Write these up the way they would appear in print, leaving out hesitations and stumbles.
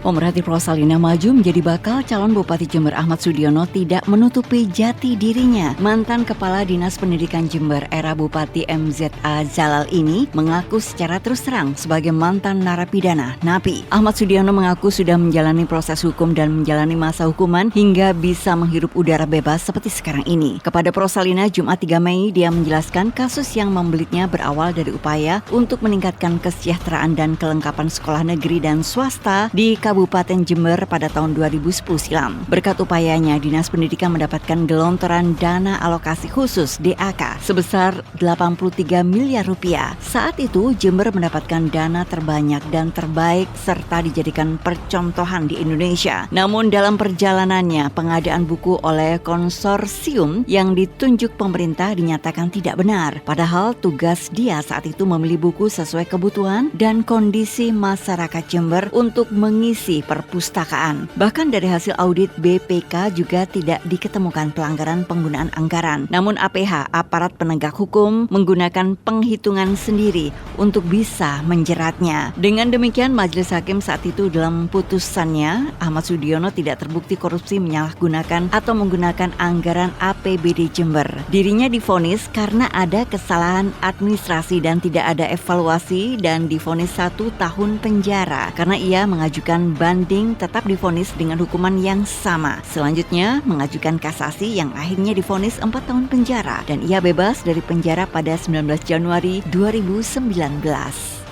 Pemerhati Rosalina maju menjadi bakal calon Bupati Jember Ahmad Sudiono tidak menutupi jati dirinya. Mantan Kepala Dinas Pendidikan Jember era Bupati MZA Zalal ini mengaku secara terus terang sebagai mantan narapidana napi. Ahmad Sudiono mengaku sudah menjalani proses hukum dan menjalani masa hukuman hingga bisa menghirup udara bebas seperti sekarang ini. Kepada Rosalina Jumat 3 Mei, dia menjelaskan kasus yang membelitnya berawal dari upaya untuk meningkatkan kesejahteraan dan kelengkapan sekolah negeri dan swasta di Kabupaten Jember pada tahun 2010 silam. Berkat upayanya, Dinas Pendidikan mendapatkan gelontoran dana alokasi khusus DAK sebesar 83 miliar rupiah. Saat itu, Jember mendapatkan dana terbanyak dan terbaik serta dijadikan percontohan di Indonesia. Namun dalam perjalanannya, pengadaan buku oleh konsorsium yang ditunjuk pemerintah dinyatakan tidak benar. Padahal tugas dia saat itu memilih buku sesuai kebutuhan dan kondisi masyarakat Jember untuk mengisi perpustakaan. Bahkan dari hasil audit BPK juga tidak diketemukan pelanggaran penggunaan anggaran. Namun APH, aparat penegak hukum, menggunakan penghitungan sendiri untuk bisa menjeratnya. Dengan demikian, Majelis Hakim saat itu dalam putusannya, Ahmad Sudiono tidak terbukti korupsi menyalahgunakan atau menggunakan anggaran APBD Jember. Dirinya divonis karena ada kesalahan administrasi dan tidak ada evaluasi dan divonis 1 tahun penjara karena ia mengajukan banding tetap divonis dengan hukuman yang sama. Selanjutnya mengajukan kasasi yang akhirnya divonis 4 tahun penjara dan ia bebas dari penjara pada 19 Januari 2019.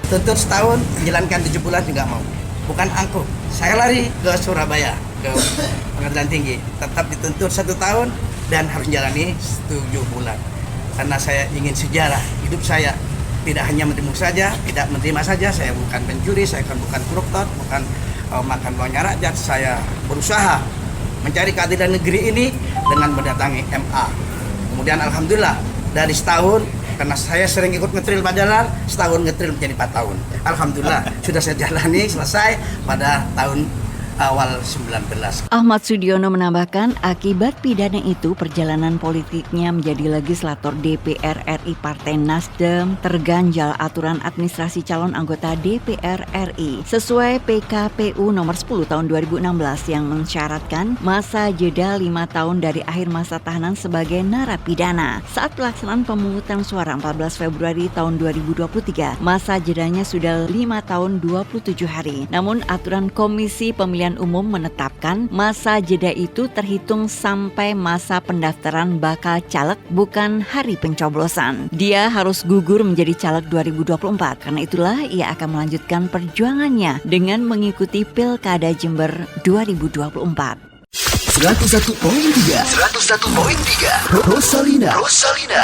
Tuntut setahun, menjalankan 7 bulan juga mau. Bukan angkuh. Saya lari ke Surabaya, ke pengadilan tinggi. Tetap dituntut 1 tahun dan harus jalani 7 bulan. Karena saya ingin sejarah hidup saya. Tidak hanya menerima saja, tidak menerima saja. Saya bukan pencuri, saya bukan koruptor, bukan makan uangnya rakyat. Saya berusaha mencari keadilan negeri ini dengan mendatangi MA. Kemudian alhamdulillah dari setahun, karena saya sering ikut ngetril Pak Jalal, setahun ngetril menjadi 4 tahun. Alhamdulillah sudah saya jalani selesai pada tahun awal 19. Ahmad Sudiono menambahkan akibat pidana itu perjalanan politiknya menjadi legislator DPR RI Partai Nasdem terganjal aturan administrasi calon anggota DPR RI sesuai PKPU nomor 10 tahun 2016 yang mensyaratkan masa jeda 5 tahun dari akhir masa tahanan sebagai narapidana. Saat pelaksanaan pemungutan suara 14 Februari tahun 2023, masa jedanya sudah 5 tahun 27 hari. Namun aturan Komisi Pemilihan Umum menetapkan masa jeda itu terhitung sampai masa pendaftaran bakal caleg, bukan hari pencoblosan. Dia harus gugur menjadi caleg 2024. Karena itulah ia akan melanjutkan perjuangannya dengan mengikuti Pilkada Jember 2024. 101.3 Rosalina